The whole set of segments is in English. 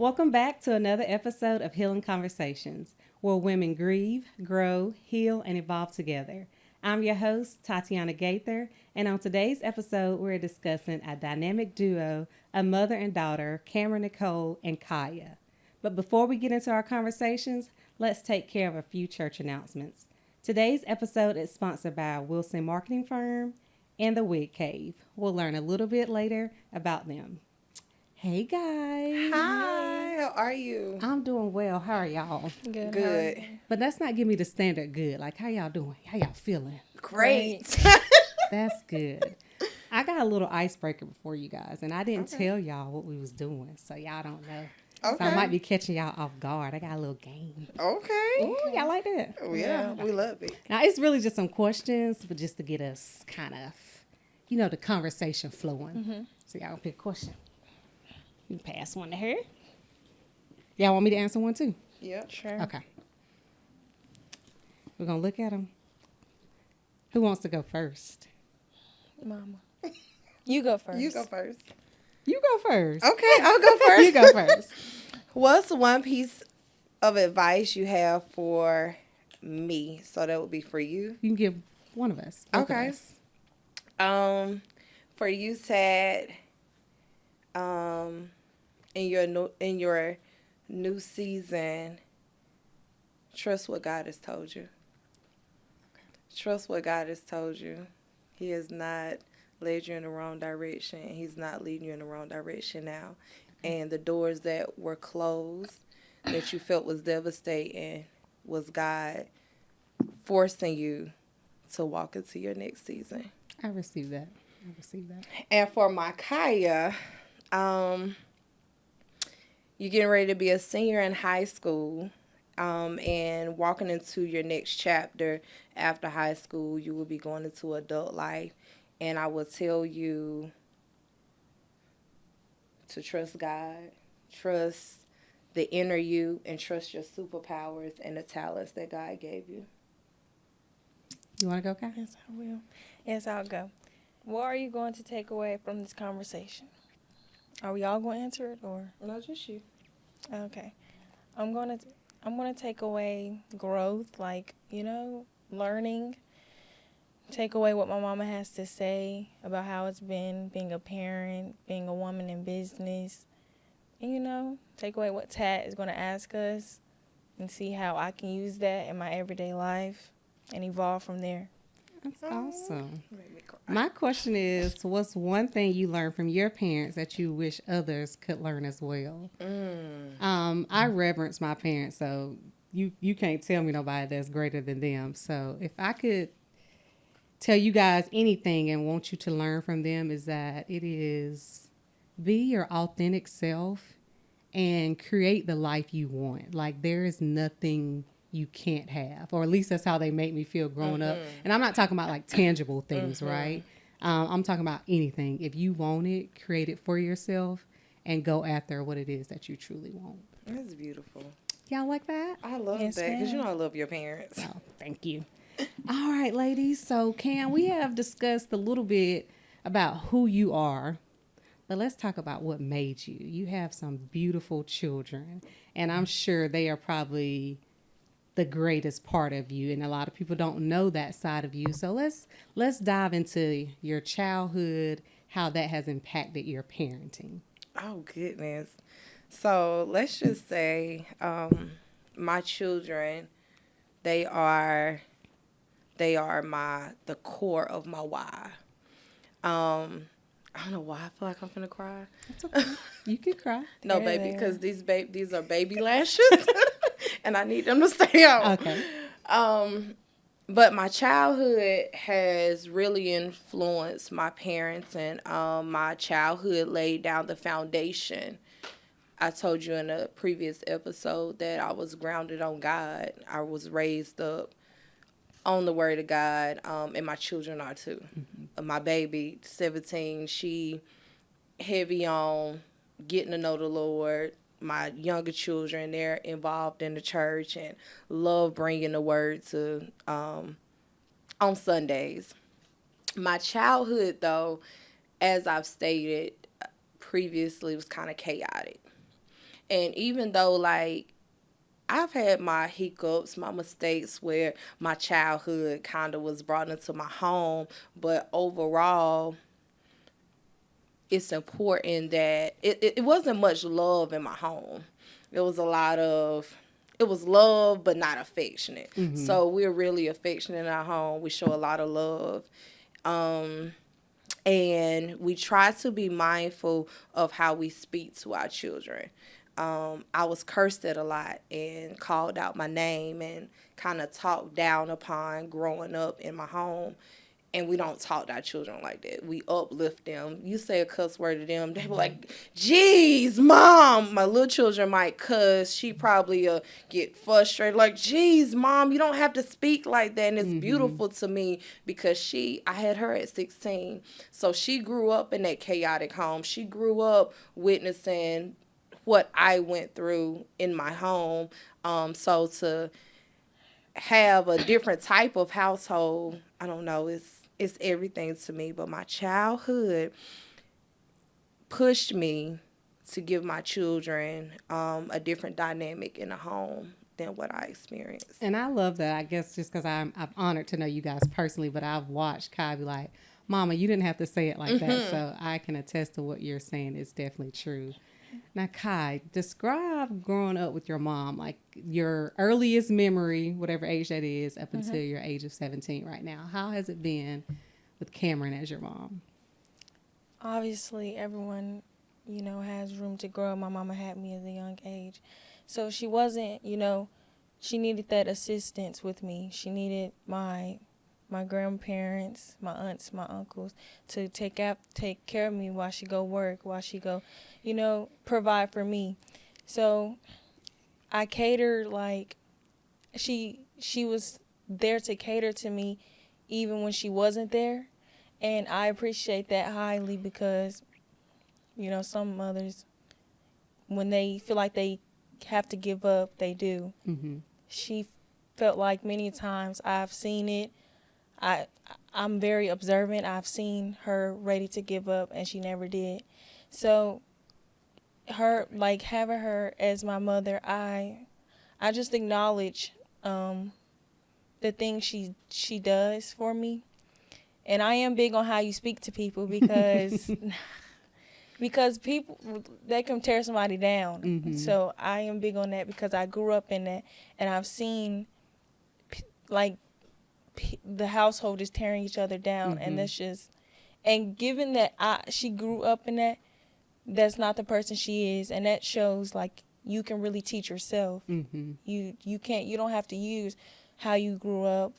Welcome back to another episode of Healing Conversations, where women grieve, grow, heal, and evolve together. I'm your host, Tatiana Gaither, and on today's episode, we're discussing a dynamic duo, a mother and daughter, Kamaron Nicole and Kaia. But before we get into our conversations, let's take care of a few church announcements. Today's episode is sponsored by a Wilson marketing firm and the Wig Cave. We'll learn a little bit later about them. Hey guys. Hi, how are you? I'm doing well. How are y'all? Good. But that's not give me the standard good. Like, how y'all doing? How y'all feeling? Great. That's good. I got a little icebreaker before you guys, and I didn't tell y'all what we was doing, so y'all don't know. Okay. So I might be catching y'all off guard. I got a little game. Okay. Ooh, y'all like that? Oh, yeah, we love it. Now, it's really just some questions, but just to get us kind of, the conversation flowing. Mm-hmm. So y'all gonna pick a question. You can pass one to her. Y'all want me to answer one too? Yeah, Sure. Okay. We're going to look at them. Who wants to go first? Mama. You go first. You go first. You go first. Okay, I'll go first. You go first. What's one piece of advice you have for me? So that would be for you. You can give one of us. Both of Okay. us. For you, Tad, in your new season, trust what God has told you. Trust what God has told you. He has not led you in the wrong direction. He's not leading you in the wrong direction now. And the doors that were closed, that you felt was devastating, was God forcing you to walk into your next season. I received that. And for my Kaia, you're getting ready to be a senior in high school, and walking into your next chapter after high school. You will be going into adult life, and I will tell you to trust God, trust the inner you, and trust your superpowers and the talents that God gave you. You want to go, Kai? Yes, I will. Yes, I'll go. What are you going to take away from this conversation? Are we all going to answer it, or? No, just you. Okay. I'm going to take away growth, like, learning. Take away what my mama has to say about how it's been being a parent, being a woman in business. And, take away what Tat is going to ask us and see how I can use that in my everyday life and evolve from there. That's awesome. Made me cry. My question is, what's one thing you learned from your parents that you wish others could learn as well? I reverence my parents, so you can't tell me nobody that's greater than them. So if I could tell you guys anything and want you to learn from them, is that it is be your authentic self and create the life you want. Like, there is nothing you can't have, or at least that's how they make me feel growing up. And I'm not talking about like tangible things, right? I'm talking about anything. If you want it, create it for yourself and go after what it is that you truly want. That's beautiful. Y'all like that? I love Yes, that because ma'am. I love your parents. Oh, thank you. All right, ladies. So, Cam, we have discussed a little bit about who you are, but let's talk about what made you. You have some beautiful children, and I'm sure they are probably the greatest part of you, and a lot of people don't know that side of you. So let's dive into your childhood, how that has impacted your parenting. Oh, goodness. So let's just say my children, they are the core of my why. I don't know why I feel like I'm gonna cry. That's okay. You can cry. No, There baby, they because these are baby lashes, and I need them to stay out. Okay. But my childhood has really influenced my parents, and my childhood laid down the foundation. I told you in a previous episode that I was grounded on God. I was raised up on the word of God, and my children are too. My baby, 17, she heavy on getting to know the Lord. My younger children, they're involved in the church and love bringing the word to on Sundays. My childhood, though, as I've stated previously, was kind of chaotic. And even though, like, I've had my hiccups, my mistakes where my childhood kind of was brought into my home, but overall, it's important that it wasn't much love in my home. It was a lot of, it was love, but not affectionate. So we're really affectionate in our home. We show a lot of love. And we try to be mindful of how we speak to our children. I was cursed at a lot and called out my name and kind of talked down upon growing up in my home. And we don't talk to our children like that. We uplift them. You say a cuss word to them, they be like, "Geez, Mom." My little children might cuss. She probably get frustrated, like, "Geez, Mom, you don't have to speak like that." And it's beautiful to me because I had her at 16. So she grew up in that chaotic home. She grew up witnessing what I went through in my home. So to have a different type of household, I don't know, it's everything to me. But my childhood pushed me to give my children a different dynamic in the home than what I experienced. And I love that. I guess just because I'm honored to know you guys personally, but I've watched Kai be like, "Mama, you didn't have to say it like that." So I can attest to what you're saying. It's definitely true. Now, Kai, describe growing up with your mom, like your earliest memory, whatever age that is, up until your age of 17 right now. How has it been with Kamaron as your mom? Obviously, everyone, has room to grow. My mama had me at a young age. So she wasn't, she needed that assistance with me. She needed my grandparents, my aunts, my uncles to take care of me while she go work, while she go, provide for me. So I catered, like, she was there to cater to me even when she wasn't there. And I appreciate that highly because, some mothers, when they feel like they have to give up, they do. She felt like many times I've seen it. I'm very observant. I've seen her ready to give up, and she never did. So having her as my mother, I just acknowledge the things she does for me. And I am big on how you speak to people because people, they can tear somebody down. So I am big on that because I grew up in that, and I've seen the household is tearing each other down, and that's just, and given that she grew up in that, that's not the person she is, and that shows like you can really teach yourself. You don't have to use how you grew up.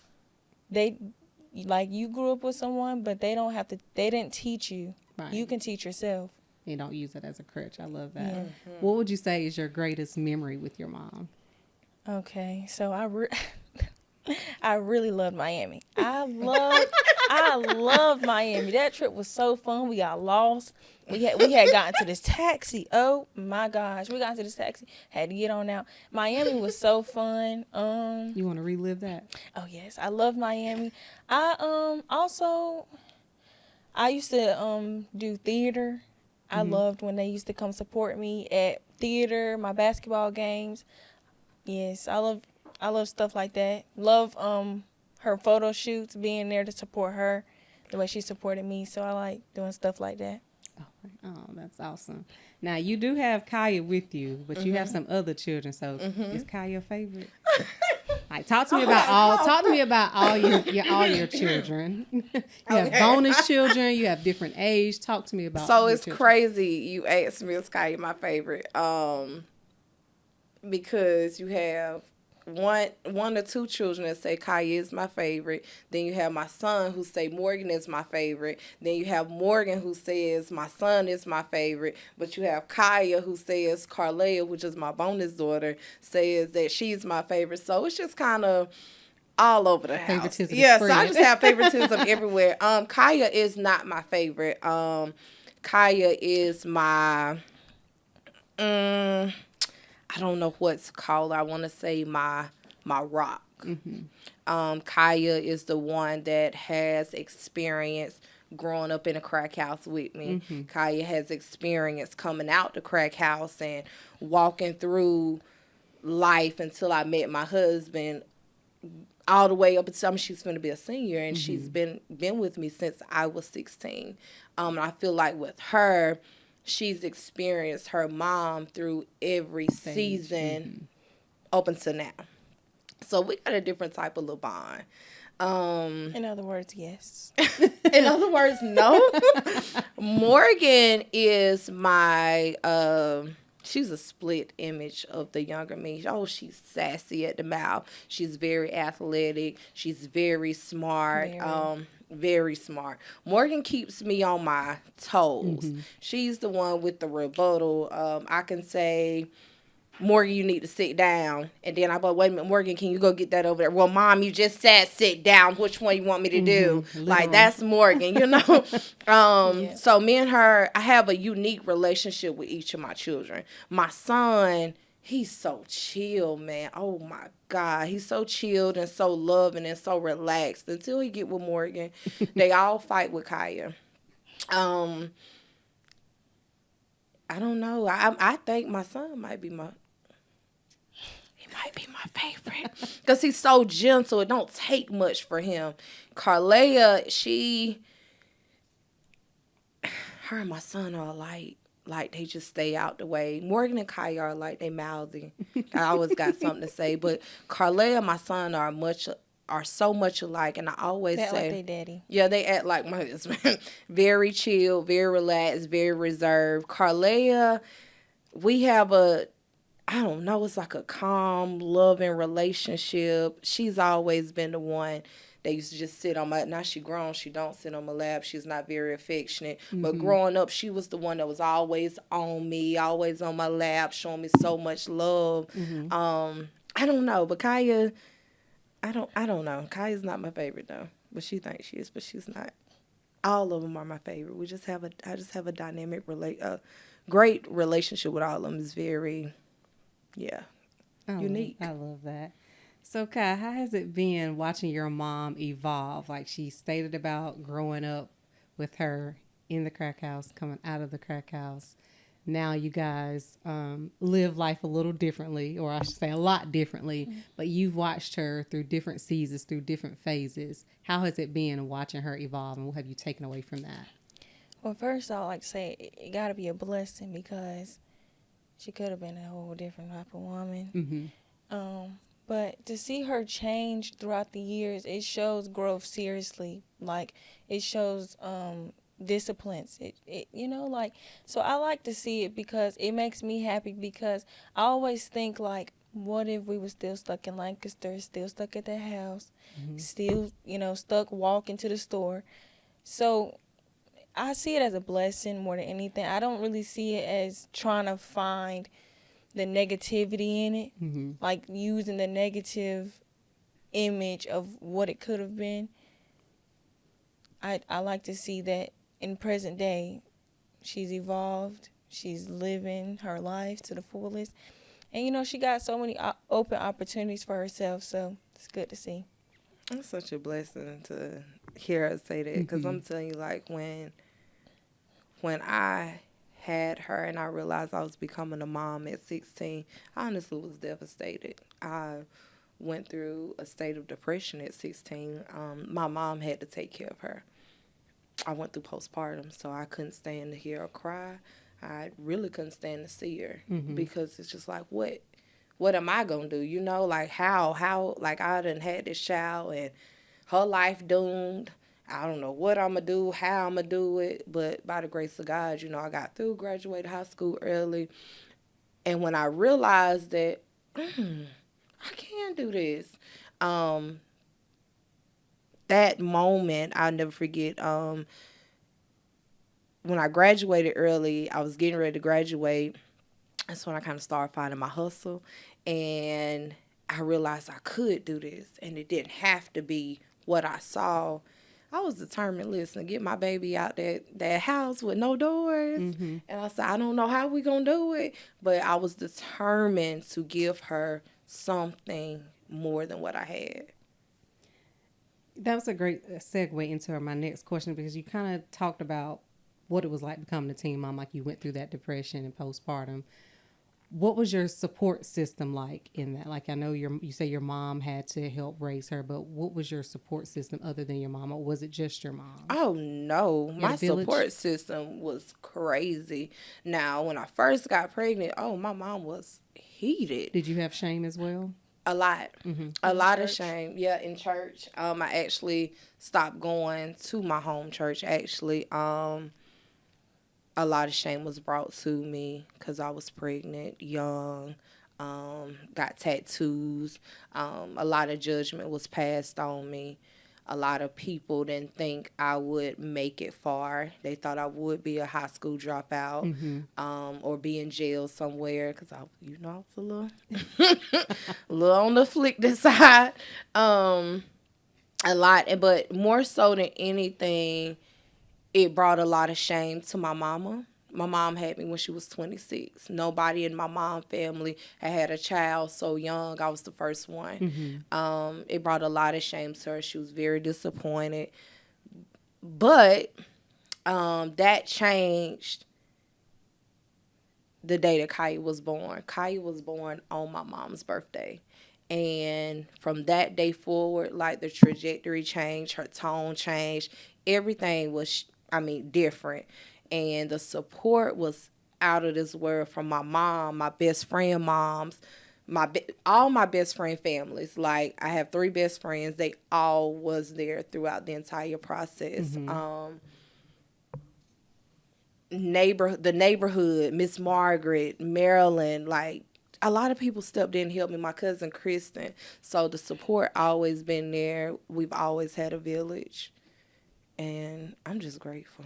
You grew up with someone, but they didn't teach you. Right. You can teach yourself. You don't use it as a crutch. I love that. What would you say is your greatest memory with your mom? Okay, so I really loved Miami. I loved Miami. That trip was so fun. We got lost. We had gotten to this taxi. Oh my gosh, we got into this taxi. Had to get on out. Miami was so fun. You want to relive that? Oh yes, I love Miami. I used to do theater. I loved when they used to come support me at theater, my basketball games. Yes, I love stuff like that. Love her photo shoots, being there to support her the way she supported me. So I like doing stuff like that. Oh, that's awesome. Now, you do have Kaia with you, but you have some other children. So is Kaia your favorite? Like, talk to me about all your children. You have bonus children. You have different age. Talk to me about. So it's crazy. You asked me, is Kaia my favorite? Because you have one or two children that say Kaia is my favorite. Then you have my son who say Morgan is my favorite. Then you have Morgan who says my son is my favorite. But you have Kaia who says Carlea, which is my bonus daughter, says that she's my favorite. So it's just kind of all over the house. Favoritism. Yeah, so I just have favoritism everywhere. Kaia is not my favorite. Kaia is my I don't know what to call her. I want to say my rock. Kaia is the one that has experienced growing up in a crack house with me. Kaia has experience coming out the crack house and walking through life until I met my husband, all the way up until she's going to be a senior, and she's been with me since I was 16. I feel like with her, she's experienced her mom through every season up until now. So we got a different type of little bond. In other words, yes. In other words, no. Morgan is my, she's a split image of the younger me. Oh, she's sassy at the mouth. She's very athletic. She's very smart. Very smart. Morgan keeps me on my toes. She's the one with the rebuttal. I can say, Morgan, you need to sit down. And then I'm like, wait a minute, Morgan, can you go get that over there? Well, Mom, you just said sit down. Which one you want me to do? Like, that's Morgan, you know? So me and her, I have a unique relationship with each of my children. My son, he's so chill, man. Oh, my God. He's so chilled and so loving and so relaxed. Until he get with Morgan, they all fight with Kaia. I don't know. I think my son might be my favorite because he's so gentle. It don't take much for him. Carlea, her and my son are alike. Like, they just stay out the way. Morgan and Kaia are like, they mouthy. I always got something to say. But Carlea and my son are so much alike, and I always They say, act like they daddy. Yeah, they act like my husband. Very chill, very relaxed, very reserved. Carlea, we have I don't know, it's like a calm, loving relationship. She's always been the one that used to just sit on my, now she grown, she don't sit on my lap. She's not very affectionate. But growing up, she was the one that was always on me, always on my lap, showing me so much love. I don't know, but Kaia, I don't know. Kaia's not my favorite though, but she thinks she is, but she's not. All of them are my favorite. I just have a dynamic, great relationship with all of them. It's very, unique. I love that. So, Kai, how has it been watching your mom evolve? Like she stated about growing up with her in the crack house, coming out of the crack house. Now you guys live life a little differently, or I should say a lot differently, but you've watched her through different seasons, through different phases. How has it been watching her evolve, and what have you taken away from that? Well, first, I would like to say it got to be a blessing because she could have been a whole different type of woman. But to see her change throughout the years, it shows growth seriously. Like, it shows disciplines. So I like to see it because it makes me happy because I always think, like, what if we were still stuck in Lancaster, still stuck at the house, still, stuck walking to the store. So I see it as a blessing more than anything. I don't really see it as trying to find the negativity in it, like using the negative image of what it could have been. I like to see that in present day, she's evolved, she's living her life to the fullest, and she got so many open opportunities for herself, so it's good to see. It's such a blessing to hear her say that because I'm telling you, like, when I had her and I realized I was becoming a mom at 16, I honestly was devastated. I went through a state of depression at 16. My mom had to take care of her. I went through postpartum, so I couldn't stand to hear her cry. I really couldn't stand to see her because it's just like, what am I going to do? Like how, like I done had this child and her life doomed. I don't know what I'm going to do, how I'm going to do it, but by the grace of God, I got through, graduated high school early, and when I realized that, I can do this, that moment, I'll never forget, when I graduated early, I was getting ready to graduate, that's when I kind of started finding my hustle, and I realized I could do this, and it didn't have to be what I saw. I was determined, listen, to get my baby out that house with no doors. And I said, I don't know how we going to do it. But I was determined to give her something more than what I had. That was a great segue into my next question, because you kind of talked about what it was like becoming a teen mom, like you went through that depression and postpartum. What was your support system like in that? Like, I know you say your mom had to help raise her, but what was your support system other than your mom, or was it just your mom? Oh no, You had my a village? support system was crazy. Now, when I first got pregnant, oh, my mom was heated. Did you have shame as well? A lot. Mm-hmm. A In lot of church? shame. Yeah, in church. I actually stopped going to my home church actually. A lot of shame was brought to me because I was pregnant, young, got tattoos. A lot of judgment was passed on me. A lot of people didn't think I would make it far. They thought I would be a high school dropout, Mm-hmm. or be in jail somewhere because I was a little, a little on the afflicted side. A lot, but more so than anything, it brought a lot of shame to my mama. My mom had me when she was 26. Nobody in my mom family had a child so young. I was the first one. Mm-hmm. It brought a lot of shame to her. She was very disappointed. But that changed the day that Kaia was born. Kaia was born on my mom's birthday. And from that day forward, like, the trajectory changed, her tone changed. Everything was, different. And the support was out of this world from my mom, my best friend moms, all my best friend families. Like, I have 3 best friends. They all was there throughout the entire process. Mm-hmm. The neighborhood, Miss Margaret, Marilyn, like, a lot of people stepped in and helped me. My cousin Kristen. So the support always been there. We've always had a village, and I'm just grateful.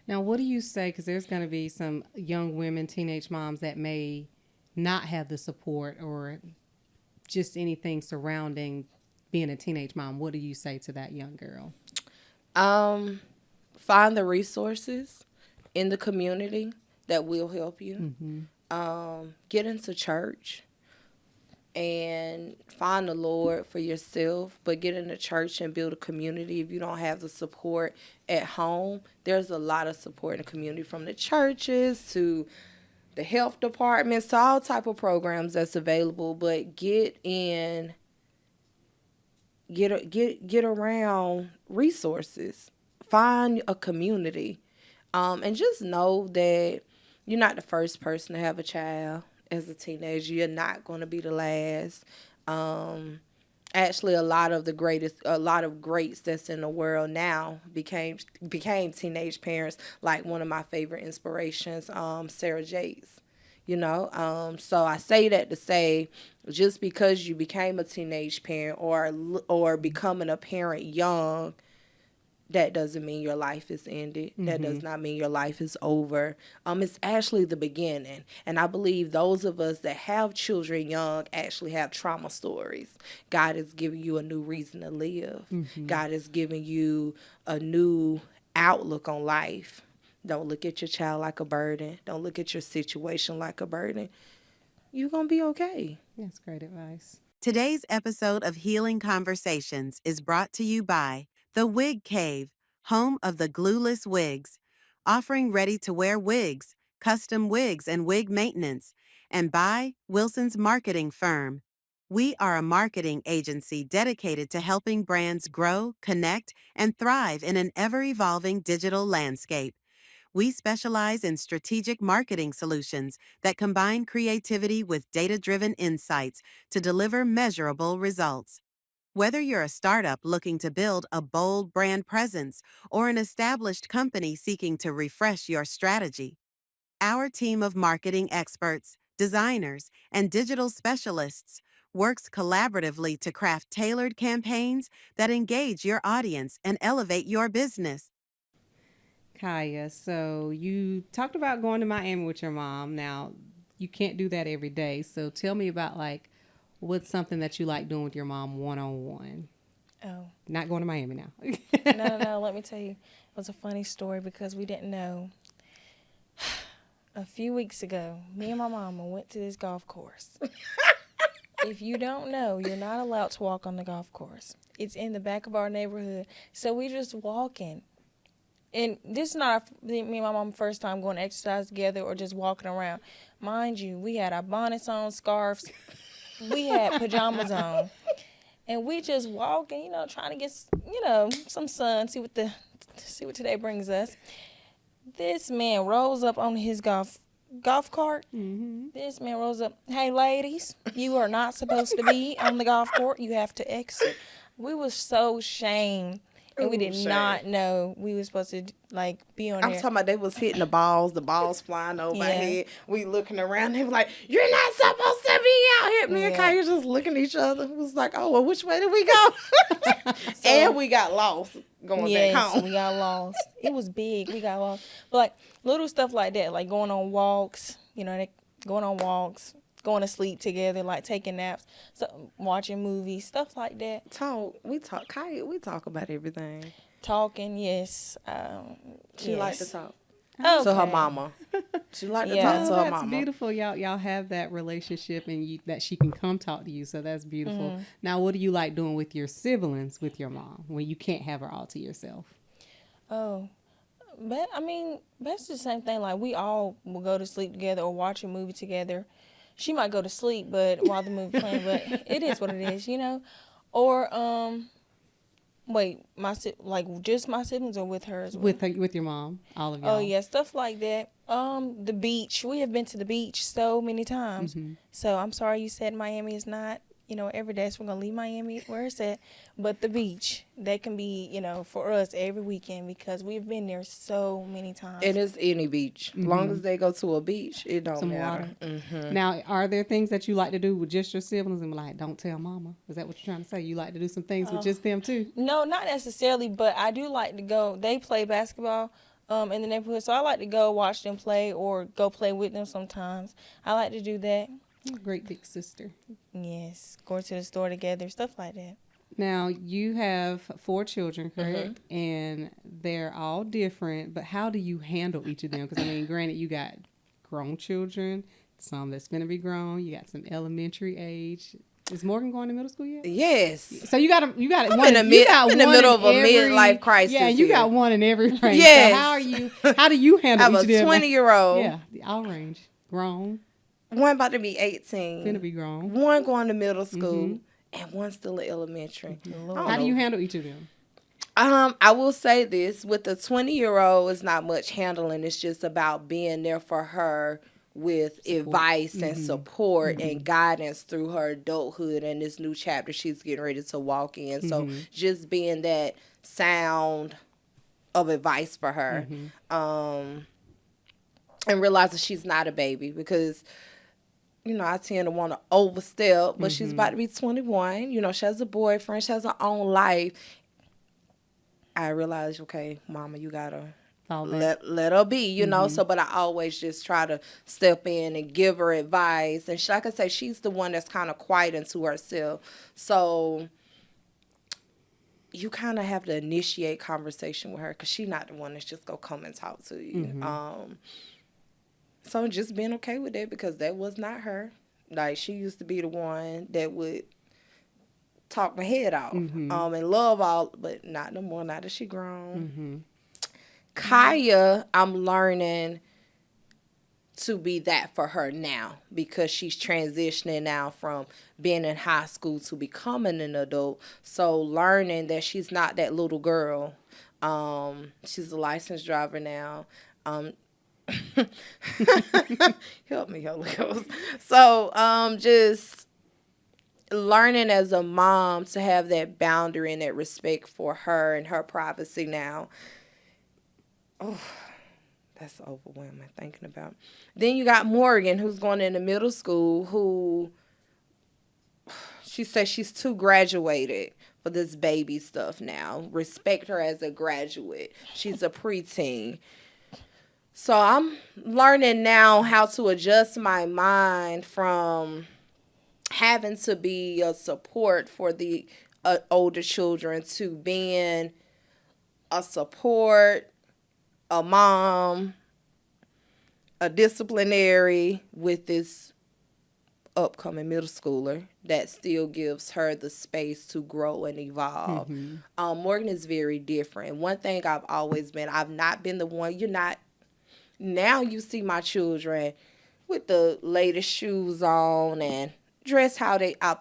Now, what do you say? Because there's going to be some young women, teenage moms that may not have the support or just anything surrounding being a teenage mom. What do you say to that young girl? Find the resources in the community that will help you. Mm-hmm. Get into church and find the Lord for yourself, but get into church and build a community. If you don't have the support at home, there's a lot of support in the community, from the churches to the health departments to all type of programs that's available. But get around resources. Find a community, and just know that you're not the first person to have a child as a teenager. You're not going to be the last. Actually, a lot of greats that's in the world now became teenage parents. Like, one of my favorite inspirations, Sarah Jakes. So I say that to say, just because you became a teenage parent or becoming a parent young, that doesn't mean your life is ended. Mm-hmm. That does not mean your life is over. It's actually the beginning. And I believe those of us that have children young actually have trauma stories. God is giving you a new reason to live. Mm-hmm. God is giving you a new outlook on life. Don't look at your child like a burden. Don't look at your situation like a burden. You're going to be okay. That's great advice. Today's episode of Healing Conversations is brought to you by The Wig Cave, home of the glueless wigs, offering ready-to-wear wigs, custom wigs and wig maintenance, and by Wilson's Marketing Firm. We are a marketing agency dedicated to helping brands grow, connect, and thrive in an ever-evolving digital landscape. We specialize in strategic marketing solutions that combine creativity with data-driven insights to deliver measurable results. Whether you're a startup looking to build a bold brand presence or an established company seeking to refresh your strategy, our team of marketing experts, designers, and digital specialists works collaboratively to craft tailored campaigns that engage your audience and elevate your business. Kaia, so you talked about going to Miami with your mom. Now, you can't do that every day. So tell me about, like, what's something that you like doing with your mom one-on-one? Oh. Not going to Miami now. No. Let me tell you. It was a funny story because we didn't know. A few weeks ago, me and my mama went to this golf course. If you don't know, you're not allowed to walk on the golf course. It's in the back of our neighborhood. So we just walking. And this is not me and my mom first time going to exercise together or just walking around. Mind you, we had our bonnets on, scarves. We had pajamas on. And we just walking, trying to get, some sun, see what today brings us. This man rolls up on his golf cart. Mm-hmm. This man rolls up. Hey, ladies, you are not supposed to be on the golf court. You have to exit. We was so shamed. And we did not know we were supposed to, be on there. I'm talking about they was hitting the balls flying over our head. We looking around, they were like, you're not supposed to be out here. Me and Kaia just looking at each other. It was like, oh, well, which way did we go? And we got lost going back home. We got lost. It was big. We got lost. But, little stuff like that, like going on walks, going to sleep together, like taking naps, watching movies, stuff like that. Kaia, we talk about everything. Talking, yes. She likes to talk. Okay. To her mama. She likes to talk to her mama. That's beautiful. Y'all have that relationship and that she can come talk to you. So that's beautiful. Mm-hmm. Now, what do you like doing with your siblings, with your mom, when you can't have her all to yourself? Oh, but that's the same thing. Like, we all will go to sleep together or watch a movie together. She might go to sleep, but while the movie playing, but it is what it is, Or just my siblings are with her as well. With your mom, all of y'all. Oh yeah, stuff like that. The beach. We have been to the beach so many times. Mm-hmm. So I'm sorry you said Miami is not, every day. So we're gonna leave Miami where it's at. But the beach, that can be, for us every weekend because we've been there so many times. It is any beach. As long as they go to a beach, it don't matter. Mm-hmm. Now, are there things that you like to do with just your siblings and like, don't tell mama? Is that what you're trying to say? You like to do some things with just them too? No, not necessarily, but I do like to go. They play basketball in the neighborhood, so I like to go watch them play or go play with them sometimes. I like to do that. Great big sister. Yes, going to the store together, stuff like that. Now, you have 4 children, correct? Mm-hmm. And they're all different, but how do you handle each of them? Because, granted, you got grown children, some that's going to be grown, you got some elementary age. Is Morgan going to middle school yet? Yes. So you got I'm in the middle of a midlife crisis. Yeah, you got one in every range. Yes. So how do you handle each of them? I have a 20-year-old. Yeah, all range. Grown. One about to be 18. Finna be grown. One going to middle school, and one still in elementary. Mm-hmm. How do you handle each of them? I will say this. With the 20-year-old, it's not much handling. It's just about being there for her with advice and support and guidance through her adulthood and this new chapter she's getting ready to walk in. So just being that sound of advice for her. And realizing she's not a baby because I tend to want to overstep, but she's about to be 21. She has a boyfriend. She has her own life. I realized, okay, mama, you got to let her be, So, but I always just try to step in and give her advice. And like I say, she's the one that's kind of quiet into herself. So you kind of have to initiate conversation with her because she's not the one that's just going to come and talk to you. So just being okay with that because that was not her. Like, she used to be the one that would talk my head off and love all, but not no more, now that she grown. Kaia, I'm learning to be that for her now because she's transitioning now from being in high school to becoming an adult. So learning that she's not that little girl. She's a licensed driver now. Help me, Holy Ghost. So, just learning as a mom to have that boundary and that respect for her and her privacy now. Oh, that's overwhelming thinking about. Then you got Morgan, who's going into middle school, who she says she's too graduated for this baby stuff now. Respect her as a graduate. She's a preteen. So I'm learning now how to adjust my mind from having to be a support for the older children to being a support, a mom, a disciplinary with this upcoming middle schooler that still gives her the space to grow and evolve. Morgan is very different. One thing I've not been the one, now you see my children with the latest shoes on and dress how I've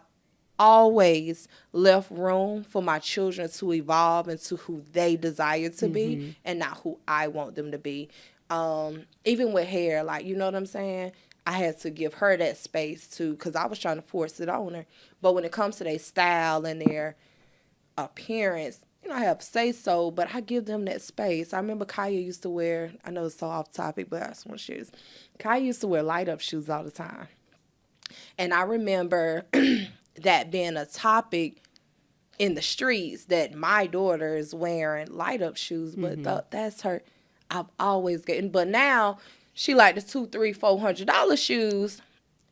always left room for my children to evolve into who they desire to be and not who I want them to be. Even with hair, like, you know what I'm saying? I had to give her that space too, because I was trying to force it on her. But when it comes to their style and their appearance, I have say so, but I give them that space. I remember Kaia used to wear, I know it's so off topic, but that's one shoes. Kaia used to wear light up shoes all the time. And I remember that being a topic in the streets, that my daughter is wearing light up shoes, but that's her. I've always gotten, but now she like the $200, $300, $400 shoes,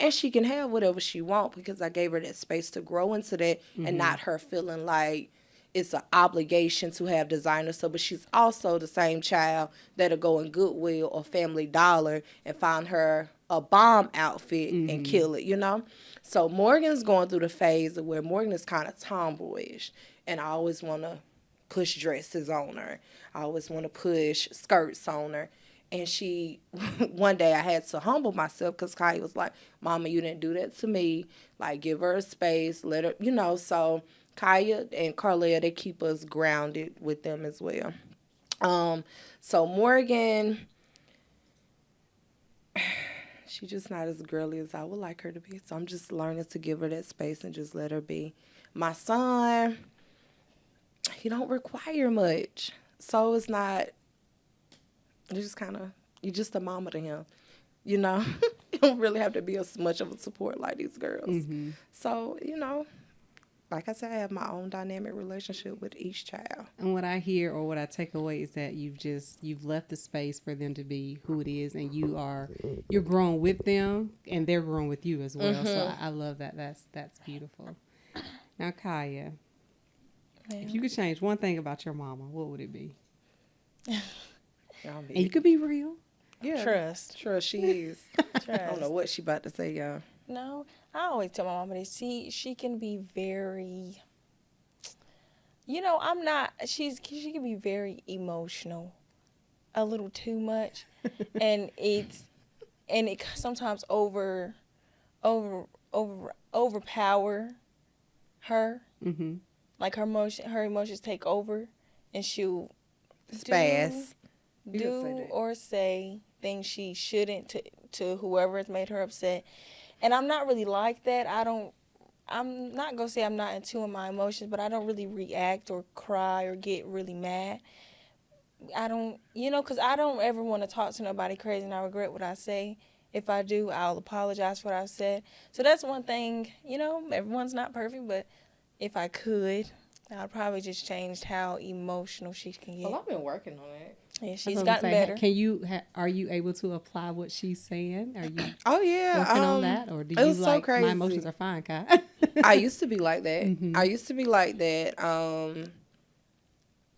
and she can have whatever she want because I gave her that space to grow into that, and not her feeling like it's an obligation to have designer stuff. But she's also the same child that'll go in Goodwill or Family Dollar and find her a bomb outfit and kill it, So Morgan's going through the phase of where Morgan is kind of tomboyish, and I always want to push dresses on her. I always want to push skirts on her. And one day I had to humble myself because Kaia was like, Mama, you didn't do that to me. Like, give her a space, let her, so Kaia and Carlia, they keep us grounded with them as well. So Morgan, she's just not as girly as I would like her to be. So I'm just learning to give her that space and just let her be. My son, he don't require much. So it's not, you're just a mama to him. You don't really have to be as much of a support like these girls. So, like I said, I have my own dynamic relationship with each child. And what I hear or what I take away is that you've left the space for them to be who it is, and you're growing with them, and they're growing with you as well. So I love that. That's beautiful. Now, Kaia, if you could change one thing about your mama, what would it be? And you could be real. Yeah. Trust. Trust, she is. Trust. I don't know what she about to say, y'all. No, I always tell my mama that she can be very, she can be very emotional, a little too much, and it sometimes overpower her. Like her emotions take over, and she'll do or say things she shouldn't to whoever has made her upset. And I'm not really like that. I'm not going to say I'm not in tune with my emotions, but I don't really react or cry or get really mad. I don't, because I don't ever want to talk to nobody crazy, and I regret what I say. If I do, I'll apologize for what I've said. So that's one thing, everyone's not perfect, but if I could, I'd probably just change how emotional she can get. Well, I've been working on it. Yeah, she's gotten better. Are you able to apply what she's saying? Are you working on that? Or do you so crazy. My emotions are fine, Kai? I used to be like that. I used to be like that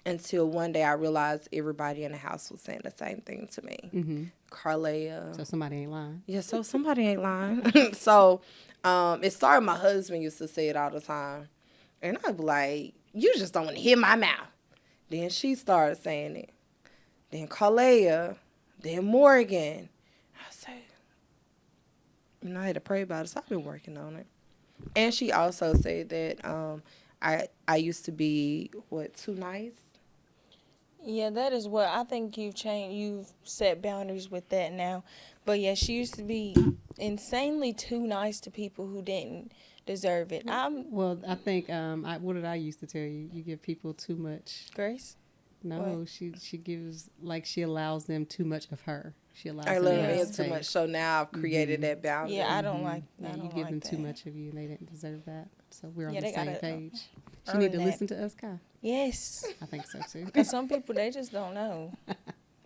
until one day I realized everybody in the house was saying the same thing to me. Carlia. So somebody ain't lying. Yeah, so somebody ain't lying. So it started, my husband used to say it all the time. And I'd be like, you just don't want to hear my mouth. Then she started saying it. Then Kaia, then Morgan. I said, I had to pray about it, so I've been working on it. And she also said that I used to be, too nice? Yeah, that is what I think you've changed. You've set boundaries with that now. But yeah, she used to be insanely too nice to people who didn't deserve it. Well, I think, what did I used to tell you? You give people too much grace. No, what? she gives, she allows them too much of her. She allows I them love men too much. So now I've created that boundary. Yeah, I don't like. Yeah, you give them too much of you, and they didn't deserve that. So we're on the same page. She earn need to that. listen to us, Kai. Yes. I think so too. Because some people, they just don't know.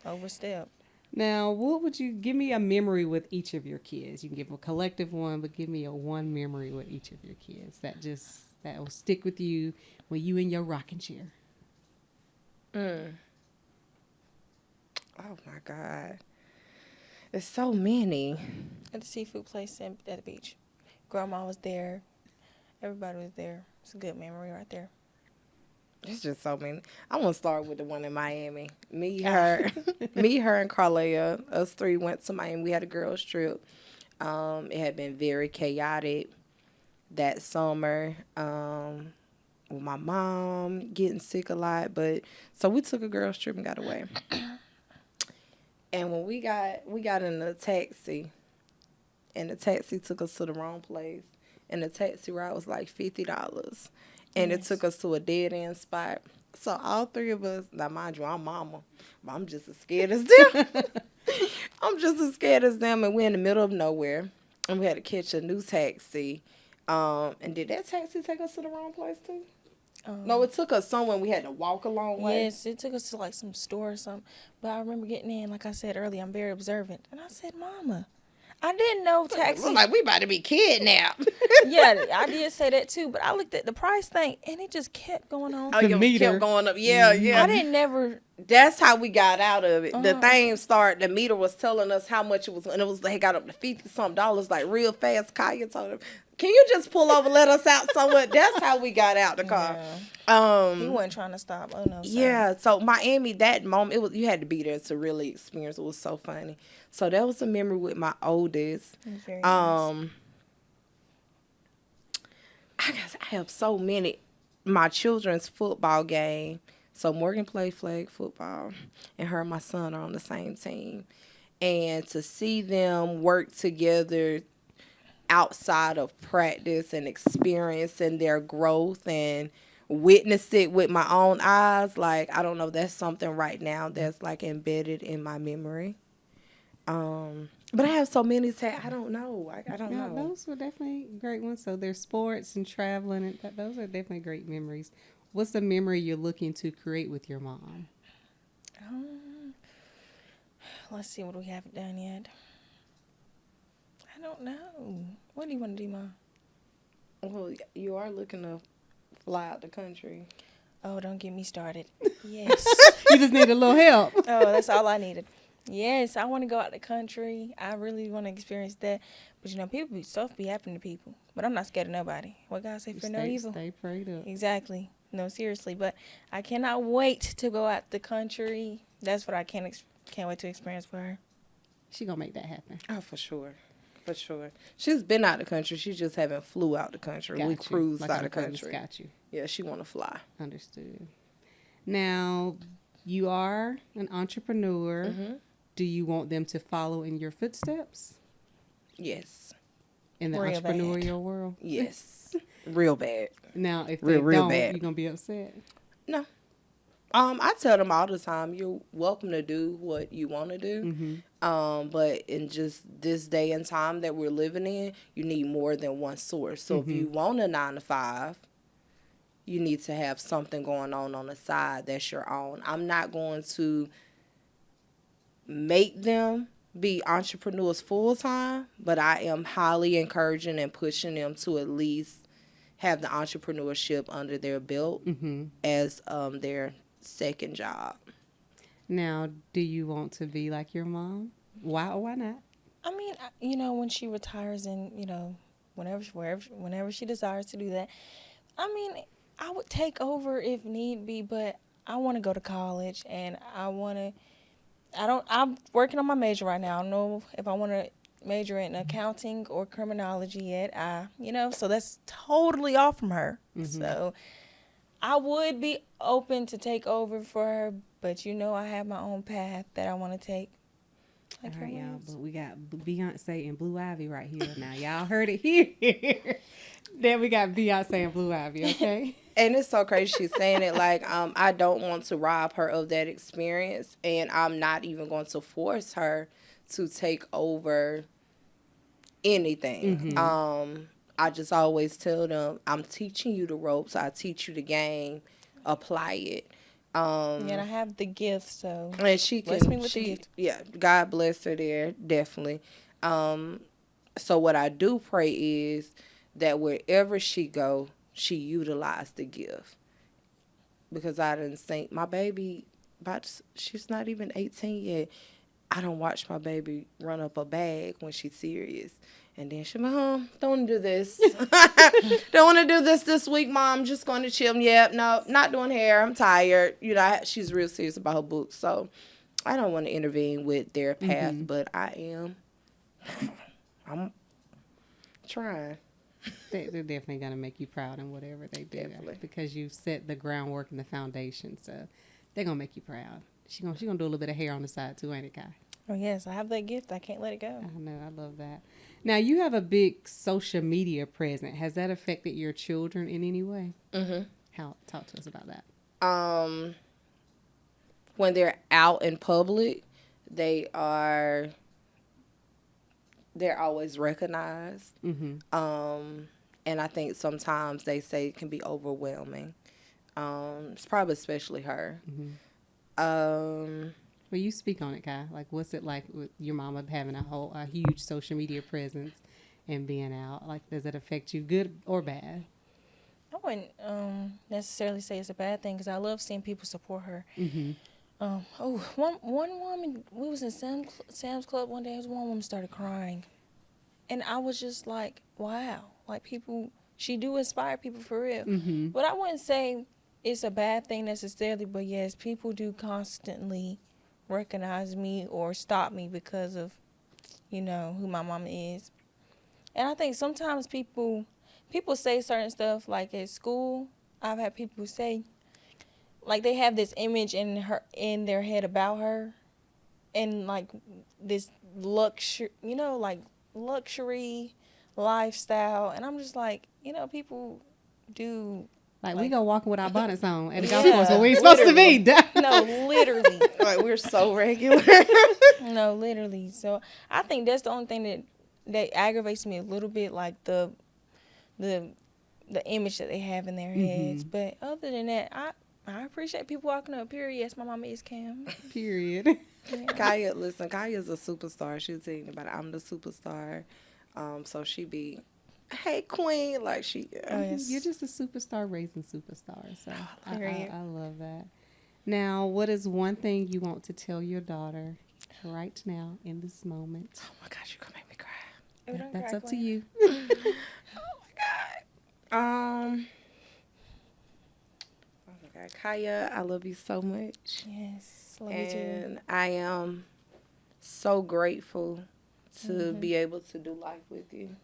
Overstep. Now, what would you give me a memory with each of your kids? You can give a collective one, but give me a one memory with each of your kids that will stick with you when you in your rocking chair. Oh my God. There's so many. At the seafood place at the beach. Grandma was there. Everybody was there. It's a good memory right there. It's just so many. I want to start with the one in Miami. Me, her, and Carlia. Us three went to Miami. We had a girls' trip. It had been very chaotic that summer. With my mom getting sick a lot, but so we took a girls' trip and got away. And when we got in a taxi, and the taxi took us to the wrong place, and the taxi ride was like $50. And it took us to a dead-end spot. So all three of us, now mind you, I'm mama, but I'm just as scared as them. I'm just as scared as them, and we're in the middle of nowhere. And we had to catch a new taxi. And did that taxi take us to the wrong place, too? No, it took us somewhere we had to walk a long way. Yes, it took us to, like, some store or something. But I remember getting in, like I said earlier, I'm very observant. And I said, Mama, I didn't know taxis. Look like we about to be kidnapped. Yeah, I did say that too, but I looked at the price thing and it just kept going on. Oh, The yeah, meter. kept going up. Yeah, yeah. I didn't never. That's how we got out of it. The thing started, the meter was telling us how much it was, and it was like, got up to $50-something, like real fast. Kaia told him, can you just pull over, let us out somewhere? That's how we got out the car. Yeah. He wasn't trying to stop. Oh, no. Sorry. Yeah, so Miami, that moment, it was, you had to be there to really experience it. It was so funny. So that was a memory with my oldest. Very nice. I have so many. My children's football game. So Morgan played flag football, and her and my son are on the same team. And to see them work together outside of practice and experiencing their growth and witness it with my own eyes, like, I don't know, that's something right now that's like embedded in my memory. But I have so many I don't know. I don't know. Those were definitely great ones. So there's sports and traveling, and those are definitely great memories. What's the memory you're looking to create with your mom? Let's see what we haven't done yet. I don't know. What do you want to do, Mom? Well, you are looking to fly out the country. Oh, don't get me started. Yes. You just need a little help. Oh, that's all I needed. Yes, I want to go out the country. I really want to experience that. But, you know, stuff be happening to people. But I'm not scared of nobody. What God say, for no evil. Stay prayed up. Exactly. No, seriously. But I cannot wait to go out the country. That's what I can't wait to experience with her. She gonna make that happen. Oh, for sure. For sure. She's been out the country. She just haven't flew out the country. We cruised like out the country. Got you. Yeah, she want to fly. Understood. Now, you are an entrepreneur. Mm-hmm. Do you want them to follow in your footsteps? Yes. In the entrepreneurial world? Yes. Real bad. Now, if they don't, you're going to be upset? No. I tell them all the time, you're welcome to do what you want to do. Mm-hmm. But in just this day and time that we're living in, you need more than one source. So if you want a 9-to-5, you need to have something going on the side that's your own. I'm not going to make them be entrepreneurs full time, but I am highly encouraging and pushing them to at least have the entrepreneurship under their belt as their second job. Now, do you want to be like your mom? Why or why not? I mean, you know, when she retires and, you know, whenever she desires to do that, I mean, I would take over if need be, but I want to go to college and I'm working on my major right now. I don't know if I want to major in accounting or criminology yet. So that's totally off from her. So I would be open to take over for her, but you know I have my own path that I want to take. Like all right, y'all, but we got Beyonce and Blue Ivy right here now. Y'all heard it here. Then we got Beyonce and Blue Ivy, okay? And it's so crazy she's saying it. Like, I don't want to rob her of that experience, and I'm not even going to force her to take over anything. I just always tell them, I'm teaching you the ropes. I teach you the game. Apply it. And I have the gift, so and she can. Bless me with the gift. Yeah, God bless her there, definitely. So what I do pray is that wherever she go, she utilize the gift. Because I didn't think my baby, she's not even 18 yet. I don't watch my baby run up a bag when she's serious. And then she went, don't want to do this. Don't want to do this week, Mom. I'm just going to chill. Yep, no, not doing hair. I'm tired. You know, she's real serious about her books. So I don't want to intervene with their path, but I'm trying. They're definitely going to make you proud in whatever they do. Definitely. Because you set the groundwork and the foundation. So they're going to make you proud. She's gonna do a little bit of hair on the side too, ain't it, Kai? Oh, yes. I have that gift. I can't let it go. I know. I love that. Now, you have a big social media presence. Has that affected your children in any way? Mm-hmm. Talk to us about that. When they're out in public, they're always recognized. Mm-hmm. And I think sometimes they say it can be overwhelming. It's probably especially her. Mm-hmm. Well, you speak on it, Kai. Like, what's it like with your mama having a huge social media presence and being out? Like, does it affect you, good or bad? I wouldn't necessarily say it's a bad thing because I love seeing people support her. Mm-hmm. One woman, we was in Sam's Club one day. One woman started crying, and I was just like, wow, like she do inspire people for real. Mm-hmm. But I wouldn't say it's a bad thing necessarily. But yes, people do constantly recognize me or stop me because of, who my mama is. And I think sometimes people say certain stuff, like at school. I've had people say, like, they have this image in their head about her, and like this luxury lifestyle, and I'm just like, people do. Like we go walking with our bonnets on at the golf course where we ain't supposed to be. No, literally. Like, we're so regular. No, literally. So I think that's the only thing that aggravates me a little bit, like the image that they have in their heads. But other than that, I appreciate people walking up. Period. Yes, my mama is Cam. Period. Yeah. Kaia's a superstar. She's saying about it. I'm the superstar. So she be, hey, queen, like she. Yes. You're just a superstar raising superstars. So Period. I love that. Now, what is one thing you want to tell your daughter right now in this moment? Oh my gosh, you're gonna make me cry. That's up to you. Oh my god. Oh my god, Kaia, I love you so much. Yes, love you too. And I am so grateful to be able to do life with you.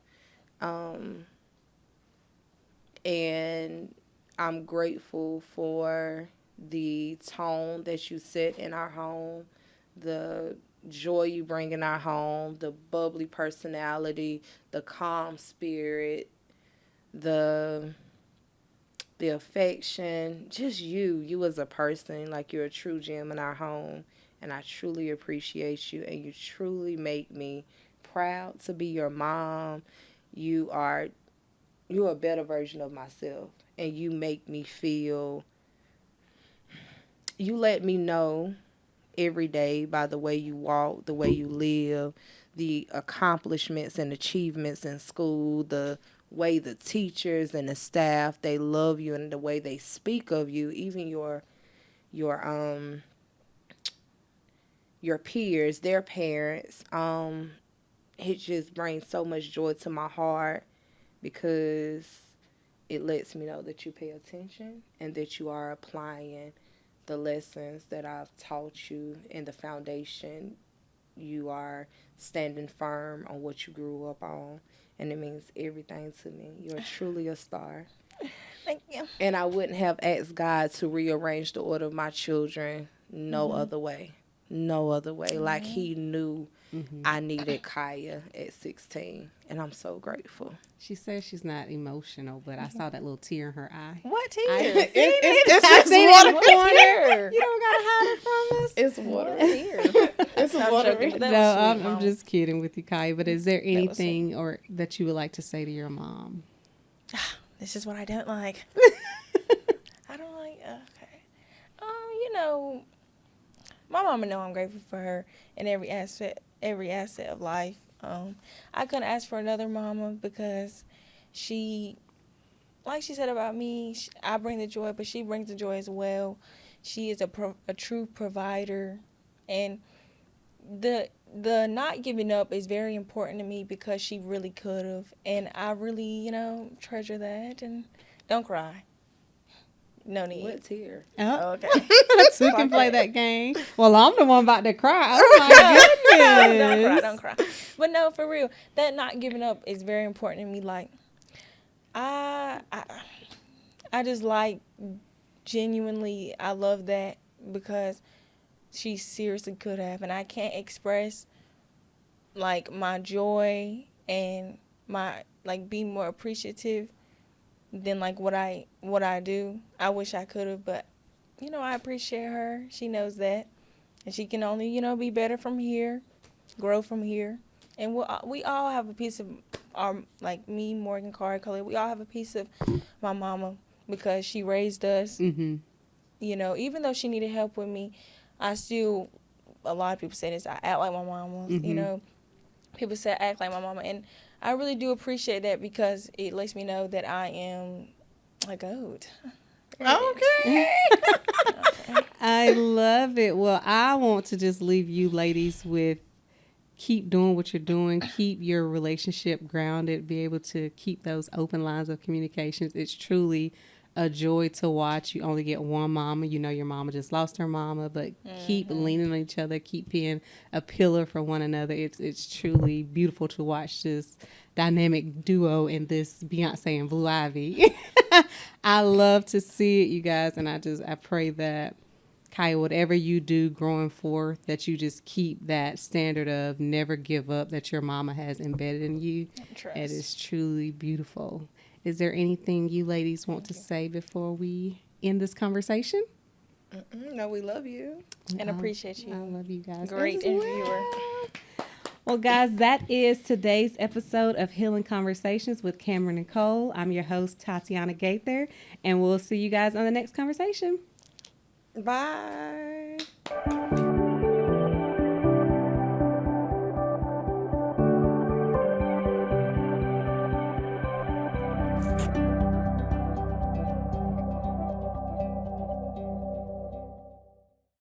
And I'm grateful for the tone that you set in our home, the joy you bring in our home, the bubbly personality, the calm spirit, the affection, just you as a person. Like, you're a true gem in our home, and I truly appreciate you, and you truly make me proud to be your mom. You are a better version of myself, and you make me feel, you let me know every day by the way you walk, the way you live, the accomplishments and achievements in school, the way the teachers and the staff, they love you, and the way they speak of you, even your peers, their parents. It just brings so much joy to my heart because it lets me know that you pay attention and that you are applying the lessons that I've taught you in the foundation. You are standing firm on what you grew up on, and it means everything to me. You're truly a star. Thank you. And I wouldn't have asked God to rearrange the order of my children no other way. No other way. Like, he knew I needed Kaia at 16, and I'm so grateful. She says she's not emotional, but I saw that little tear in her eye. What tear? It's water. Tear. You don't gotta hide it from us. It's water. It's water. No, I'm just kidding with you, Kaia. But is there anything that you would like to say to your mom? This is what I don't like. I don't like. Okay. My mama know I'm grateful for her in every asset of life. I couldn't ask for another mama because she, like she said about me, I bring the joy, but she brings the joy as well. She is a true provider, and the not giving up is very important to me because she really could have, and I really, treasure that. And don't cry. No need. What's here? Oh, Okay. so we can play that game. Well, I'm the one about to cry. Oh my goodness. Don't cry. But no, for real, that not giving up is very important to me. Like, I just like, genuinely, I love that because she seriously could have, and I can't express like my joy and my like be more appreciative than like what I do. I wish I could have, but I appreciate her. She knows that, and she can only be better from here, grow from here, and we all have a piece of our, like me, Morgan, Cara, Khalid. We all have a piece of my mama because she raised us. Mm-hmm. Even though she needed help with me, I still. A lot of people say this. I act like my mama. Mm-hmm. People say I act like my mama, and I really do appreciate that because it lets me know that I am a goat. Okay. I love it. Well, I want to just leave you ladies with keep doing what you're doing. Keep your relationship grounded. Be able to keep those open lines of communications. It's truly a joy to watch. You only get one mama. Your mama just lost her mama, but keep leaning on each other. Keep being a pillar for one another. It's truly beautiful to watch this dynamic duo in this Beyonce and Blue Ivy. I love to see it, you guys, and I pray that Kaia, whatever you do growing forth, that you just keep that standard of never give up that your mama has embedded in you. Trust. It is truly beautiful. Is there anything you ladies want to say before we end this conversation? No, we love you. And appreciate you. I love you guys. Great interviewer. Well, guys, that is today's episode of Healing Conversations with Kamaron Nicole. I'm your host, Tatiana Gaither, and we'll see you guys on the next conversation. Bye.